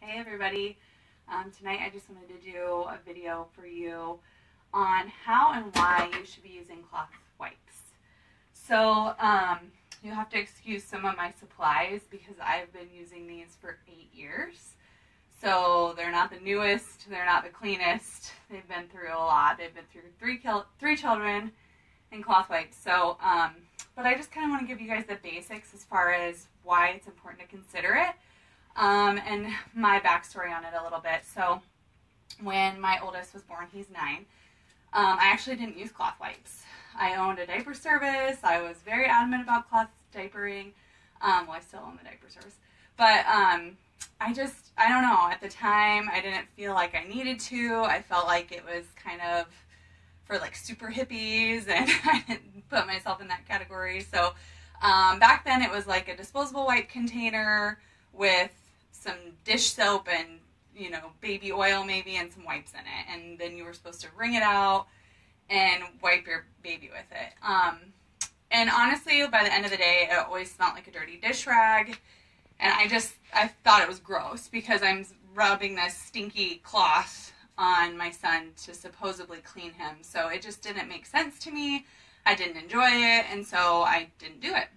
Hey everybody, tonight I just wanted to do a video for you on how and why you should be using cloth wipes. So you have to excuse some of my supplies because I've been using these for 8 years. So they're not the newest, they're not the cleanest, they've been through a lot. They've been through three children and cloth wipes. So, but I just kind of want to give you guys the basics as far as why it's important to consider it. And my backstory on it a little bit. So when my oldest was born, he's 9, I actually didn't use cloth wipes. I owned a diaper service. I was very adamant about cloth diapering. Well, I still own the diaper service. But I don't know, at the time I didn't feel like I needed to. I felt like it was kind of for like super hippies, and I didn't put myself in that category. So back then it was like a disposable wipe container with some dish soap and, you know, baby oil maybe and some wipes in it. And then you were supposed to wring it out and wipe your baby with it. And honestly, by the end of the day, it always smelled like a dirty dish rag. And I thought it was gross because I'm rubbing this stinky cloth on my son to supposedly clean him. So it just didn't make sense to me. I didn't enjoy it, and so I didn't do it.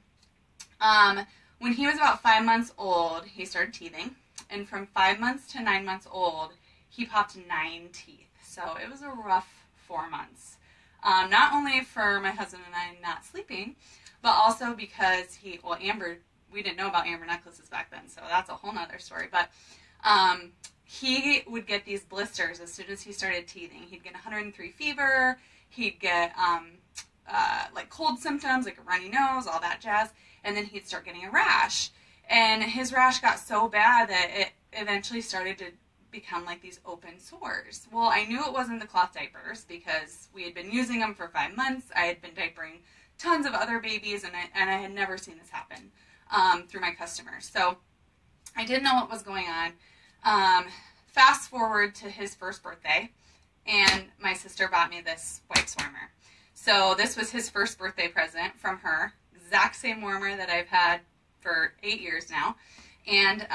When he was about 5 months old, he started teething. And from 5 months to 9 months old, he popped 9 teeth. So it was a rough 4 months. Not only for my husband and I not sleeping, but also because Amber, we didn't know about amber necklaces back then, so that's a whole nother story. But he would get these blisters as soon as he started teething. He'd get 103 fever. He'd get like cold symptoms, like a runny nose, all that jazz. And then he'd start getting a rash. And his rash got so bad that it eventually started to become like these open sores. Well, I knew it wasn't the cloth diapers because we had been using them for 5 months. I had been diapering tons of other babies, and I had never seen this happen through my customers. So I didn't know what was going on. Fast forward to his first birthday, and my sister bought me this wipes warmer. So this was his first birthday present from her. Exact same warmer that I've had for 8 years now. And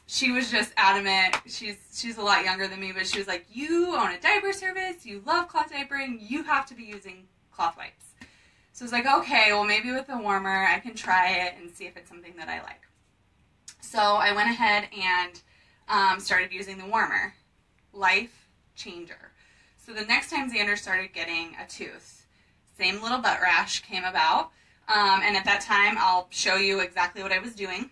she was just adamant. She's a lot younger than me, but she was like, you own a diaper service, you love cloth diapering, you have to be using cloth wipes. So I was like, okay, well maybe with the warmer I can try it and see if it's something that I like. So I went ahead and started using the warmer. Life changer. So the next time Xander started getting a tooth, same little butt rash came about. And at that time, I'll show you exactly what I was doing.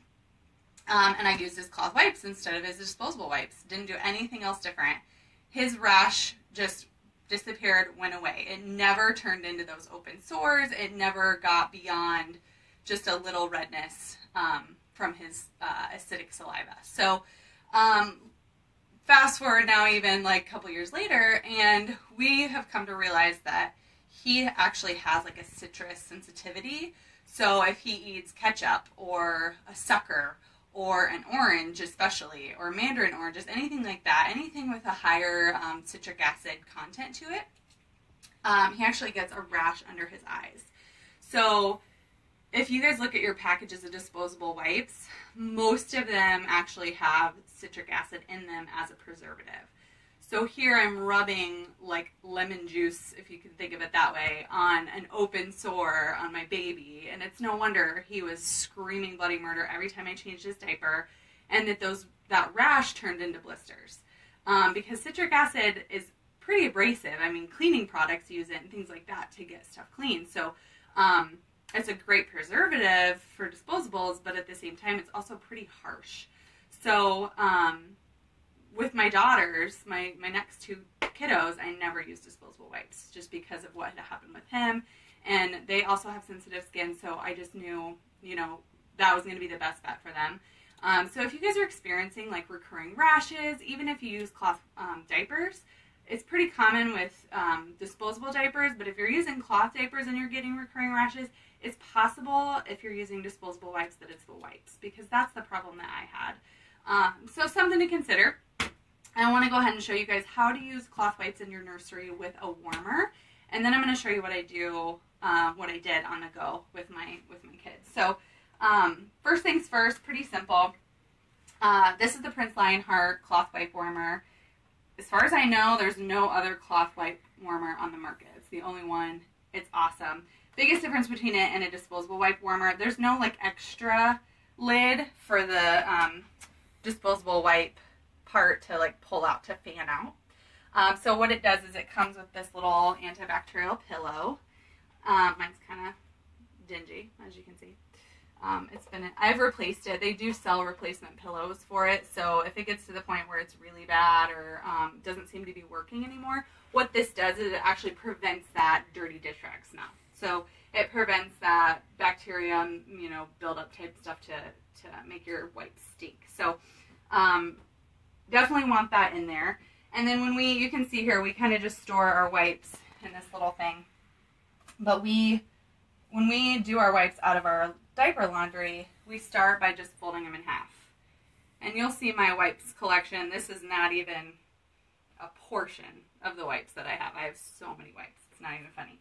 And I used his cloth wipes instead of his disposable wipes. Didn't do anything else different. His rash just disappeared, went away. It never turned into those open sores. It never got beyond just a little redness from his acidic saliva. So fast forward now even like a couple years later, and we have come to realize that he actually has like a citrus sensitivity. So if he eats ketchup or a sucker or an orange especially, or mandarin oranges, anything like that, anything with a higher citric acid content to it, he actually gets a rash under his eyes. So if you guys look at your packages of disposable wipes, most of them actually have citric acid in them as a preservative. So here I'm rubbing like lemon juice, if you can think of it that way, on an open sore on my baby. And it's no wonder he was screaming bloody murder every time I changed his diaper, and that rash turned into blisters. Because citric acid is pretty abrasive. I mean, cleaning products use it and things like that to get stuff clean. So it's a great preservative for disposables, but at the same time, it's also pretty harsh. So with my daughters, my next 2 kiddos, I never used disposable wipes just because of what had happened with him. And they also have sensitive skin, so I just knew, you know, that was going to be the best bet for them. So if you guys are experiencing like recurring rashes, even if you use cloth diapers, it's pretty common with disposable diapers, but if you're using cloth diapers and you're getting recurring rashes, it's possible if you're using disposable wipes that it's the wipes, because that's the problem that I had. So something to consider. I want to go ahead and show you guys how to use cloth wipes in your nursery with a warmer, and then I'm going to show you what I do, what I did on the go with my kids. So first things first, pretty simple. This is the Prince Lionheart cloth wipe warmer. As far as I know, there's no other cloth wipe warmer on the market. It's the only one. It's awesome. Biggest difference between it and a disposable wipe warmer, there's no like extra lid for the disposable wipe part to like pull out to fan out. So what it does is it comes with this little antibacterial pillow. Mine's kind of dingy, as you can see. I've replaced it. They do sell replacement pillows for it. So if it gets to the point where it's really bad or doesn't seem to be working anymore, what this does is it actually prevents that dirty dish rag smell. So it prevents that bacterium, buildup type stuff to make your wipes stink. So definitely want that in there. And then you can see here, we kind of just store our wipes in this little thing. But when we do our wipes out of our diaper laundry, we start by just folding them in half. And you'll see my wipes collection. This is not even a portion of the wipes that I have. I have so many wipes. It's not even funny.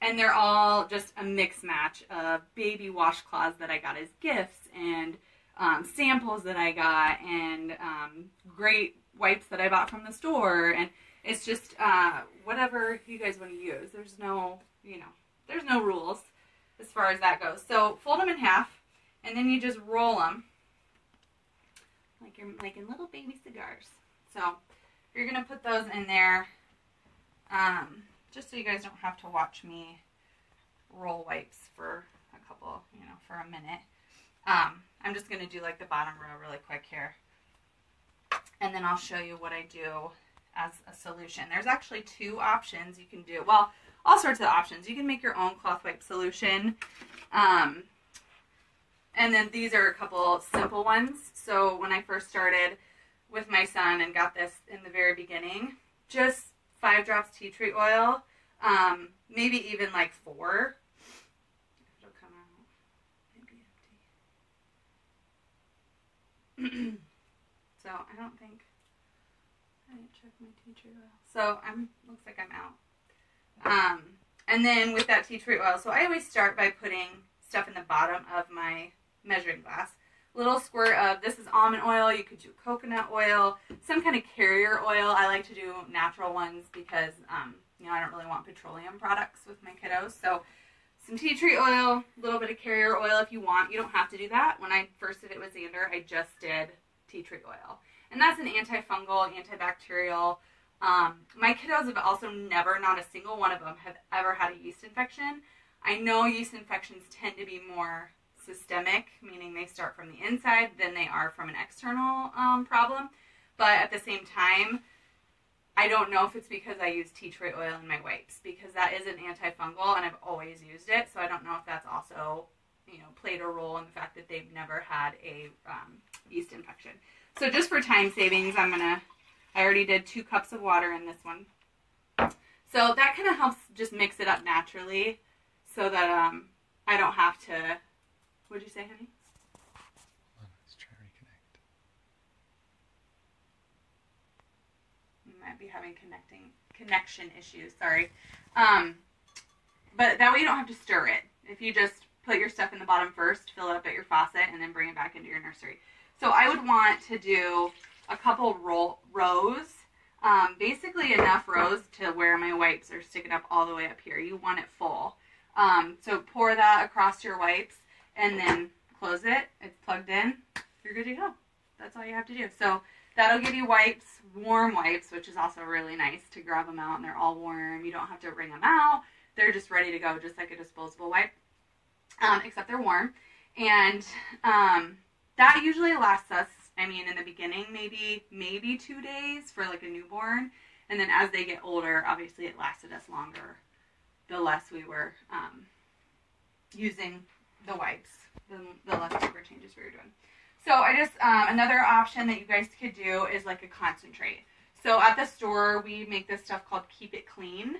And they're all just a mix match of baby washcloths that I got as gifts and samples that I got and great wipes that I bought from the store. And it's just whatever you guys want to use. There's no rules as far as that goes. So fold them in half, and then you just roll them like you're making little baby cigars. So you're going to put those in there just so you guys don't have to watch me roll wipes for a couple, for a minute. I'm just going to do like the bottom row really quick here. And then I'll show you what I do as a solution. There's actually two options you can do. Well, all sorts of options. You can make your own cloth wipe solution. And then these are a couple simple ones. So when I first started with my son and got this in the very beginning, just 5 drops tea tree oil, maybe even like 4. It'll come out. Maybe empty. So I don't think I didn't check my tea tree oil. So looks like I'm out. And then with that tea tree oil, so I always start by putting stuff in the bottom of my measuring glass. Little squirt of, this is almond oil, you could do coconut oil, some kind of carrier oil. I like to do natural ones because, I don't really want petroleum products with my kiddos. So some tea tree oil, a little bit of carrier oil if you want. You don't have to do that. When I first did it with Xander, I just did tea tree oil. And that's an antifungal, antibacterial. My kiddos have also never, not a single one of them, have ever had a yeast infection. I know yeast infections tend to be more systemic, meaning they start from the inside than they are from an external problem. But at the same time, I don't know if it's because I use tea tree oil in my wipes, because that is an antifungal and I've always used it. So I don't know if that's also, played a role in the fact that they've never had a yeast infection. So just for time savings, I already did 2 cups of water in this one. So that kind of helps just mix it up naturally so that I don't have to, what'd you say, honey? Let's try reconnect. Might be having connection issues, sorry. But that way you don't have to stir it. If you just put your stuff in the bottom first, fill it up at your faucet, and then bring it back into your nursery. So I would want to do a couple rows, basically enough rows to where my wipes are sticking up all the way up here. You want it full. So pour that across your wipes and then close it. It's plugged in. You're good to go. That's all you have to do. So that'll give you wipes, warm wipes, which is also really nice to grab them out and they're all warm. You don't have to wring them out. They're just ready to go, just like a disposable wipe, except they're warm. And that usually lasts us, in the beginning, maybe 2 days for like a newborn. And then as they get older, obviously it lasted us longer the less we were using the wipes, the less diaper changes we were doing. So I just, another option that you guys could do is like a concentrate. So at the store, we make this stuff called Keep It Clean.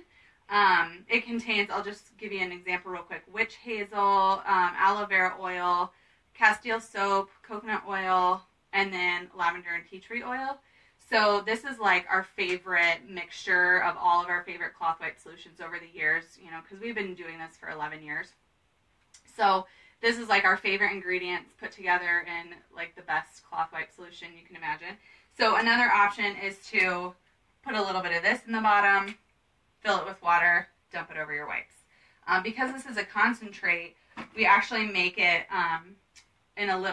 It contains, I'll just give you an example real quick, witch hazel, aloe vera oil, Castile soap, coconut oil, and then lavender and tea tree oil. So this is like our favorite mixture of all of our favorite cloth wipe solutions over the years, because we've been doing this for 11 years. So this is like our favorite ingredients put together in like the best cloth wipe solution you can imagine. So another option is to put a little bit of this in the bottom, fill it with water, dump it over your wipes. Because this is a concentrate, we actually make it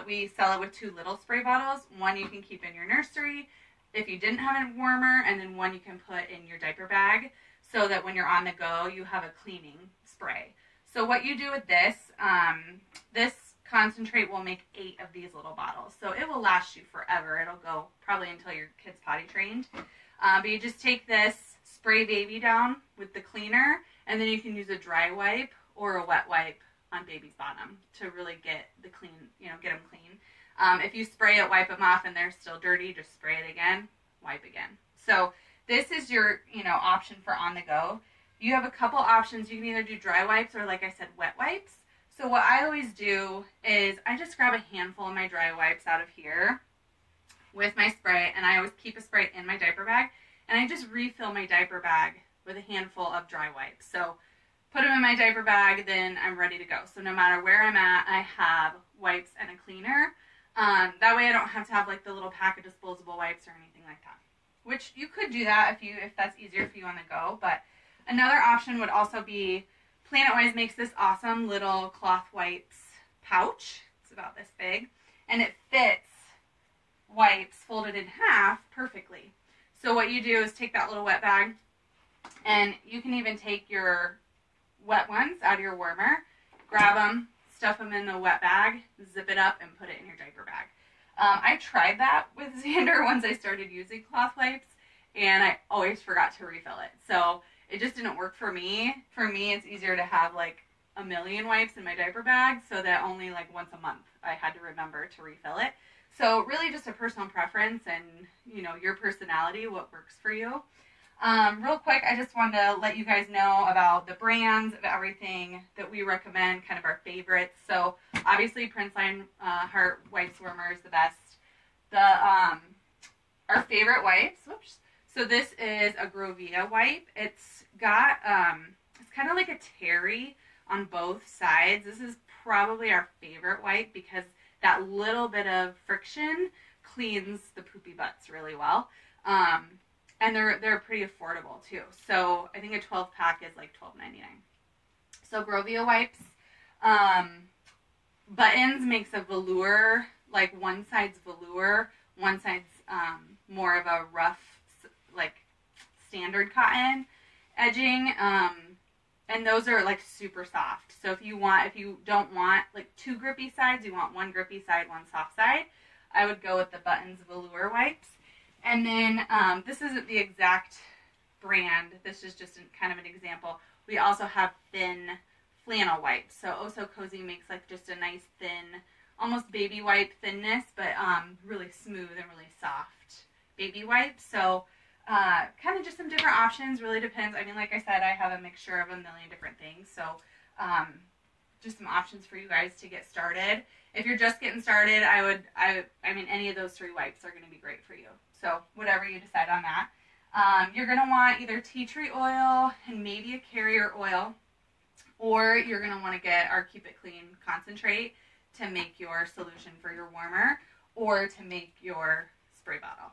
we sell it with 2 little spray bottles. One you can keep in your nursery if you didn't have a warmer, and then one you can put in your diaper bag so that when you're on the go, you have a cleaning spray. So what you do with this, this concentrate will make 8 of these little bottles. So it will last you forever. It'll go probably until your kid's potty trained. But you just take this, spray baby down with the cleaner, and then you can use a dry wipe or a wet wipe on baby's bottom to really get the clean, get them clean. If you spray it, wipe them off, and they're still dirty, just spray it again, wipe again. So this is your, option for on the go. You have a couple options. You can either do dry wipes or, like I said, wet wipes. So what I always do is I just grab a handful of my dry wipes out of here with my spray, and I always keep a spray in my diaper bag, and I just refill my diaper bag with a handful of dry wipes. So put them in my diaper bag, then I'm ready to go. So no matter where I'm at, I have wipes and a cleaner. That way I don't have to have like the little pack of disposable wipes or anything like that. Which you could do that if that's easier for you on the go. But another option would also be Planet Wise makes this awesome little cloth wipes pouch. It's about this big, and it fits wipes folded in half perfectly. So what you do is take that little wet bag, and you can even take your wet ones out of your warmer, grab them, stuff them in the wet bag, zip it up, and put it in your diaper bag. I tried that with Xander once I started using cloth wipes, and I always forgot to refill it. So it just didn't work for me. For me, it's easier to have like a million wipes in my diaper bag so that only like once a month I had to remember to refill it. So really just a personal preference and, your personality, what works for you. Real quick, I just wanted to let you guys know about the brands of everything that we recommend, kind of our favorites. So obviously Prince Heart Wipes Warmer is the best. Our favorite wipes, whoops. So this is a Grovia wipe. It's got, it's kind of like a terry on both sides. This is probably our favorite wipe because that little bit of friction cleans the poopy butts really well. And they're pretty affordable too. So I think a 12-pack is like $12.99. So Grovia wipes. Buttons makes a velour, like one side's velour, one side's more of a rough, like standard cotton edging. And those are like super soft. So if you don't want like 2 grippy sides, you want 1 grippy side, 1 soft side, I would go with the Buttons velour wipes. And then this isn't the exact brand. This is just kind of an example. We also have thin flannel wipes. So Oh So Cozy makes like just a nice thin, almost baby wipe thinness, but really smooth and really soft baby wipe. So kind of just some different options. Really depends. I mean, like I said, I have a mixture of a million different things. So just some options for you guys to get started. If you're just getting started, I mean, any of those 3 wipes are going to be great for you. So whatever you decide on that. You're going to want either tea tree oil and maybe a carrier oil, or you're going to want to get our Keep It Clean concentrate to make your solution for your warmer or to make your spray bottle.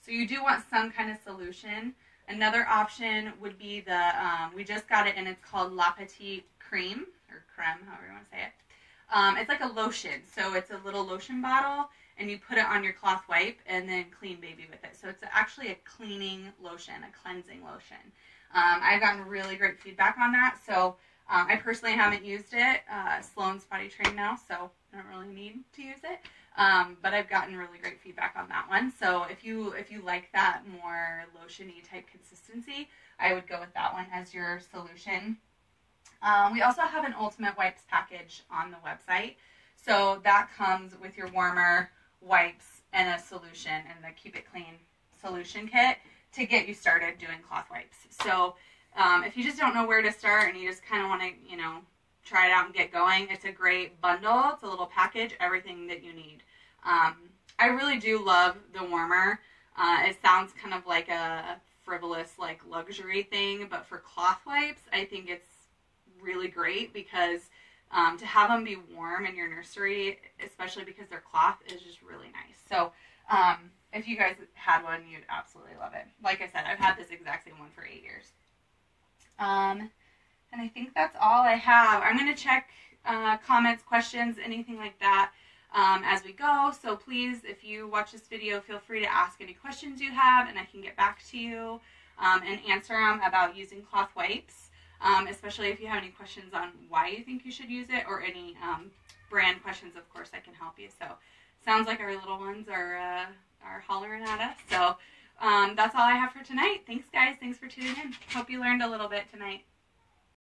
So you do want some kind of solution. Another option would be the, we just got it and it's called La Petite Creme, or creme, however you want to say it. It's like a lotion. So it's a little lotion bottle and you put it on your cloth wipe and then clean baby with it. So it's actually a cleaning lotion, a cleansing lotion. I've gotten really great feedback on that. So I personally haven't used it. Sloan's potty trained now, so I don't really need to use it. But I've gotten really great feedback on that one. So if you like that more lotion-y type consistency, I would go with that one as your solution. We also have an Ultimate Wipes package on the website. So that comes with your warmer, wipes, and a solution, and the Keep It Clean solution kit to get you started doing cloth wipes. So if you just don't know where to start and you just kind of want to, try it out and get going, it's a great bundle. It's a little package, everything that you need. I really do love the warmer. It sounds kind of like a frivolous, like luxury thing, but for cloth wipes, I think it's really great because to have them be warm in your nursery, especially because they're cloth, is just really nice. So if you guys had one, you'd absolutely love it. Like I said, I've had this exact same one for 8 years. And I think that's all I have. I'm going to check comments, questions, anything like that as we go. So please, if you watch this video, feel free to ask any questions you have, and I can get back to you and answer them about using cloth wipes, especially if you have any questions on why you think you should use it, or any brand questions. Of course, I can help you. So sounds like our little ones are hollering at us. So that's all I have for tonight. Thanks, guys. Thanks for tuning in. Hope you learned a little bit tonight.